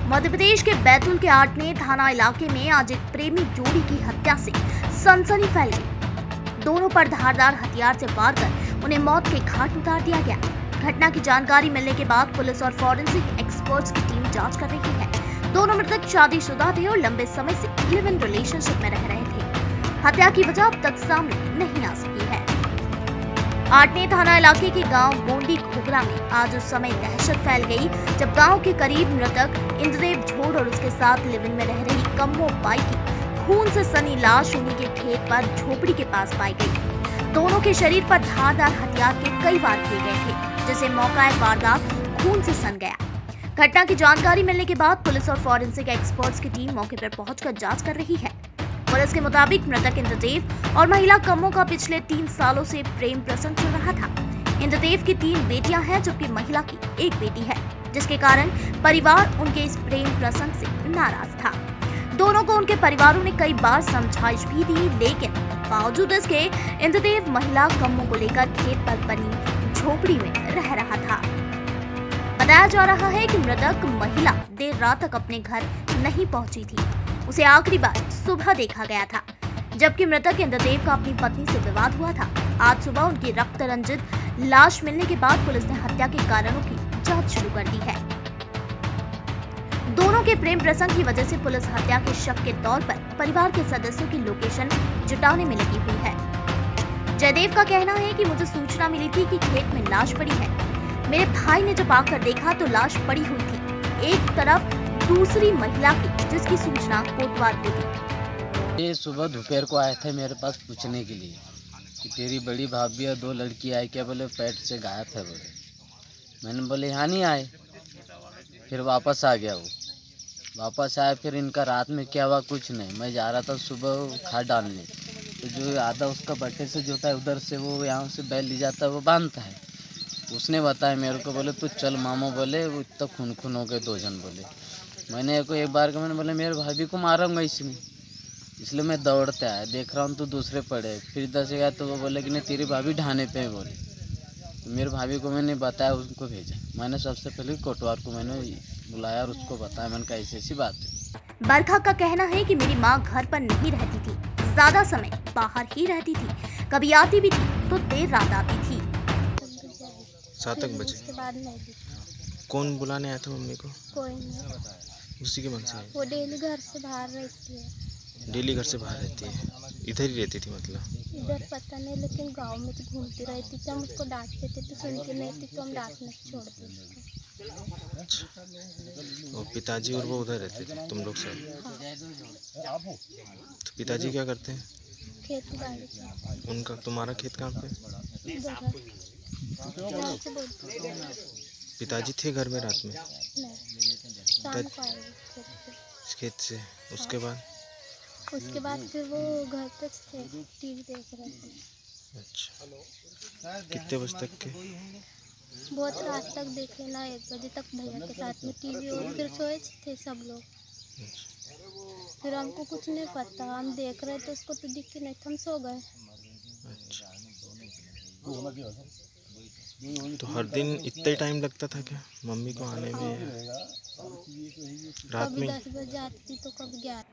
मध्य प्रदेश के बैतूल के आठनेर थाना इलाके में आज एक प्रेमी जोड़ी की हत्या से सनसनी फैल गई। दोनों पर धारदार हथियार से वार कर उन्हें मौत के घाट उतार दिया गया। घटना की जानकारी मिलने के बाद पुलिस और फॉरेंसिक एक्सपर्ट्स की टीम जांच कर रही है। दोनों मृतक शादीशुदा थे और लंबे समय से लिव इन रिलेशनशिप में रह रहे थे। हत्या की वजह अब तक सामने नहीं आ सकी है। आठनेर थाना इलाके के गांव गोंडी घोगरा में आज उस समय दहशत फैल गई जब गांव के करीब मृतक इंद्रदेव झोड़ और उसके साथ लिव इन में रह रही कम्मो बाई की खून से सनी लाश उन्हीं के खेत पर झोपड़ी के पास पाई गई। दोनों के शरीर पर धारदार हथियार के कई वार किए गए थे, जिससे मौका वारदात खून से सन गया। घटना की जानकारी मिलने के बाद पुलिस और फॉरेंसिक एक्सपर्ट्स की टीम मौके पर पहुंचकर जांच कर रही है। पुलिस के मुताबिक मृतक इंद्रदेव और महिला कम्मो का पिछले 3 सालों से प्रेम प्रसंग चल रहा था। इंद्रदेव की 3 बेटियां हैं जबकि महिला की 1 बेटी है, जिसके कारण परिवार उनके इस प्रेम प्रसंग से नाराज था। दोनों को उनके परिवारों ने कई बार समझाइश भी दी, लेकिन बावजूद इसके इंद्रदेव महिला कम्मो को लेकर खेत पर बनी झोपड़ी में रह रहा था। बताया जा रहा है कि मृतक महिला देर रात तक अपने घर नहीं पहुंची थी। उसे आखिरी बार सुबह देखा गया था, जबकि मृतक इंद्रदेव का अपनी पत्नी से विवाद हुआ था। आज सुबह उनकी रक्त रंजित लाश मिलने के बाद पुलिस ने हत्या के कारणों की जांच शुरू कर दी है। दोनों के प्रेम प्रसंग की वजह से पुलिस हत्या के शक के तौर पर परिवार के सदस्यों की लोकेशन जुटाने में लगी हुई है। जयदेव का कहना है कि मुझे सूचना मिली थी कि खेत में लाश पड़ी है। मेरे भाई ने जब आकर देखा तो लाश पड़ी हुई थी, एक तरफ दूसरी महिला की, जिसकी सूचना कोतवाल को दी। ये सुबह दोपहर को आए थे मेरे पास पूछने के लिए कि तेरी बड़ी भाभी और 2 लड़की आई क्या? बोले पेट से गायब है। बोले मैंने बोले यहाँ नहीं आए। फिर वापस आ गया। वो वापस आया। फिर इनका रात में क्या हुआ कुछ नहीं। मैं जा रहा था सुबह खाद डालने, तो जो आधा उसका बट्टे से जो होता है उधर से वो यहाँ से बैल ले जाता है, वो बांधता है। उसने बताया मेरे को, बोले तू चल मामू, बोले वो इतना खून हो गए 2 जन। बोले मैंने एक बार का मैंने बोले मेरे भाभी को मारूंगा इसमें, इसलिए मैं दौड़ते आया। देख रहा हूँ तो दूसरे पड़े। फिर इधर से गया तो वो बोले कि नहीं तेरी भाभी ढाने पे है। बोले तो मेरे भाभी को मैंने बताया, उनको भेजा। मैंने सबसे पहले कोटवार को मैंने बुलाया और उसको बताया, मैंने कहा ऐसी बात है। बरखा का कहना है कि मेरी माँ घर पर नहीं रहती थी, ज्यादा समय बाहर ही रहती थी। कभी आती भी थी तो देर रात आती थी। 7 बजे उसके बाद नहीं दी। कौन बुलाने आया था मम्मी को? कोई नहीं, उसी के मन से वो डेली घर से बाहर रहती है। डेली घर से बाहर रहती है? इधर ही रहती थी मतलब? इधर पता नहीं, लेकिन गांव में तो घूमती रहती थी। हम उसको डांटते थे तो सुनती नहीं थी, तो हम डांटना छोड़ दी। अच्छा, और पिताजी और वो उधर रहते थे, तुम लोग सब? हाँ। तो पिताजी क्या करते हैं? खेती बाड़ी। उनका तुम्हारा खेत कहाँ पे? पिताजी थे घर में रात में? खेत से उसके बाद? उसके बाद फिर वो घर पे थे, टीवी देख रहे थे। अच्छा, कितने बजे तक के? बहुत रात तक देखे ना, 1 बजे तक भैया के साथ में टीवी, और फिर सोए थे सब लोग। फिर हमको कुछ नहीं पता, हम देख रहे थे, उसको तो दिखी नहीं, हम सो गए। अच्छा, तो हर दिन इतना ही टाइम लगता था क्या मम्मी को आने में? रात कभी में 10 बजे आती थी तो कभी 11।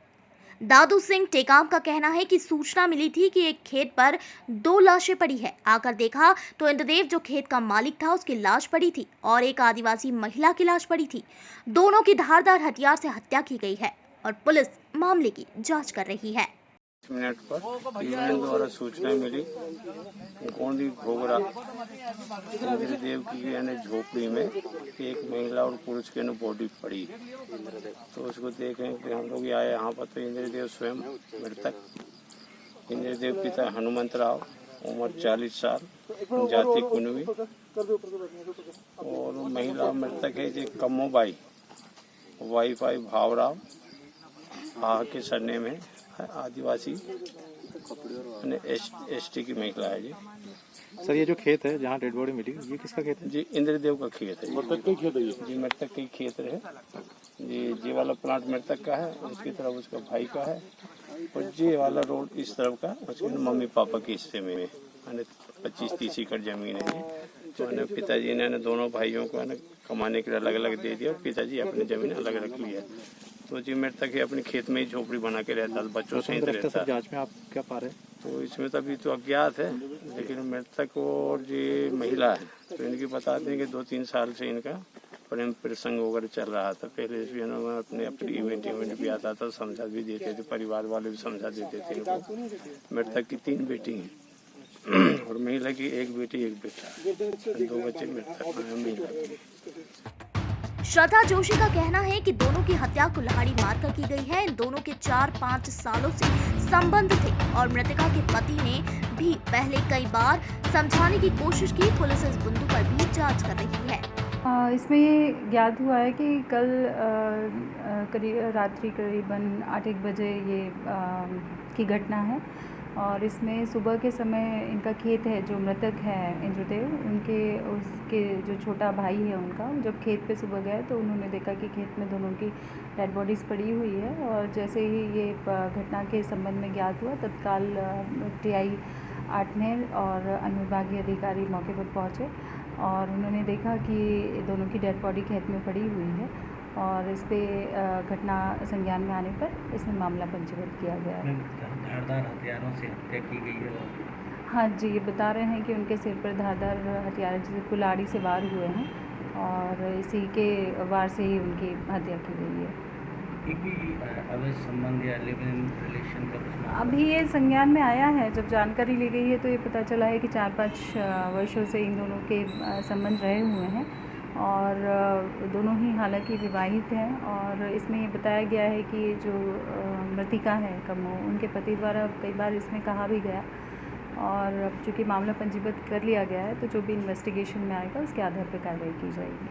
दादू सिंह टेकाम का कहना है कि सूचना मिली थी कि एक खेत पर 2 लाशें पड़ी है। आकर देखा तो इंद्रदेव जो खेत का मालिक था उसकी लाश पड़ी थी और एक आदिवासी महिला की लाश पड़ी थी। दोनों की धारदार हथियार से हत्या की गई है और पुलिस मामले की जांच कर रही है। मिनट पर टीएमएन द्वारा सूचना मिली गोंडी घोगरा इंद्रदेव की यानी झोपड़ी में एक महिला और पुरुष की बॉडी पड़ी। तो उसको देखें कि हम लोग आए यहाँ पर, तो इंद्रदेव स्वयं मृतक। इंद्रदेव पिता हनुमंत राव, उम्र 40 साल, जाति कुनवी, और महिला मृतक है जी कम्मो बाई, वाइफ आई भावराव, आह के सरने में आदिवासी एसटी की महिला है जी। सर ये जो खेत है जहाँ डेड बॉडी मिली, ये किसका खेत है? जी इंद्रदेव का खेत है। मृतक का ही खेत है ये? जी मृतक का ही खेत है जी। ये वाला प्लांट मृतक का है, उसकी तरफ उसका भाई का है, और ये वाला रोड इस तरफ का उसके मम्मी पापा के हिस्से में है। 25-30 एकड़ जमीन है जी। तो है पिताजी ने दोनों भाइयों को है ना कमाने के लिए अलग अलग दे दिया और पिताजी अपनी जमीन अलग रख लिया। तो जी मेरे तक अपने खेत में ही झोपड़ी बना के रहता था, बच्चों से ही रहता। जांच में आप क्या पा रहे हैं? तो इसमें तो अभी तो अज्ञात है, लेकिन मृतक और ये महिला है तो इनकी बताते हैं कि 2-3 साल से इनका प्रेम प्रसंग वगैरह चल रहा था। पहले भी अपने इवेंट भी आता था, समझा भी देते थे, परिवार वाले भी समझा देते थे इनको। मृतक की 3 बेटी हैं और महिला की 1 बेटी 1 बेटा, 2 बच्चे मृतक महिला के। श्रद्धा जोशी का कहना है कि दोनों की हत्या कुल्हाड़ी मारकर की गई है। इन दोनों के 4-5 सालों से संबंध थे और मृतका के पति ने भी पहले कई बार समझाने की कोशिश की। पुलिस इस बिंदु पर भी जांच कर रही है। इसमें ये ज्ञात हुआ है कि कल रात्रि करीबन 8-1 बजे ये की घटना है और इसमें सुबह के समय इनका खेत है, जो मृतक है इंद्रदेव, उसके जो छोटा भाई है उनका, जब खेत पे सुबह गए तो उन्होंने देखा कि खेत में दोनों की डेड बॉडीज़ पड़ी हुई है। और जैसे ही ये घटना के संबंध में ज्ञात हुआ, तत्काल TI आठनेर और अनुविभागीय अधिकारी मौके पर पहुँचे और उन्होंने देखा कि दोनों की डेड बॉडी खेत में पड़ी हुई है और इस पे घटना संज्ञान में आने पर इसमें मामला पंजीबद्ध किया गया है। धारदार हथियारों से हत्या की गई है। हाँ जी, ये बता रहे हैं कि उनके सिर पर धारदार हथियार जैसे कुल्हाड़ी से वार हुए हैं और इसी के वार से ही उनकी हत्या की गई है। अवैध संबंध या लिव इन रिलेशन का प्रश्न अभी ये संज्ञान में आया है। जब जानकारी ली गई है तो ये पता चला है कि 4-5 वर्षों से इन दोनों के संबंध रहे हुए हैं और दोनों ही हालांकि विवाहित हैं। और इसमें ये बताया गया है कि जो मृतिका है कमो, उनके पति द्वारा कई बार इसमें कहा भी गया और अब चूँकि मामला पंजीबद्ध कर लिया गया है तो जो भी इन्वेस्टिगेशन में आएगा उसके आधार पर कार्रवाई की जाएगी।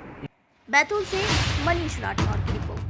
बैतूल से मनीष राठौर की रिपोर्ट।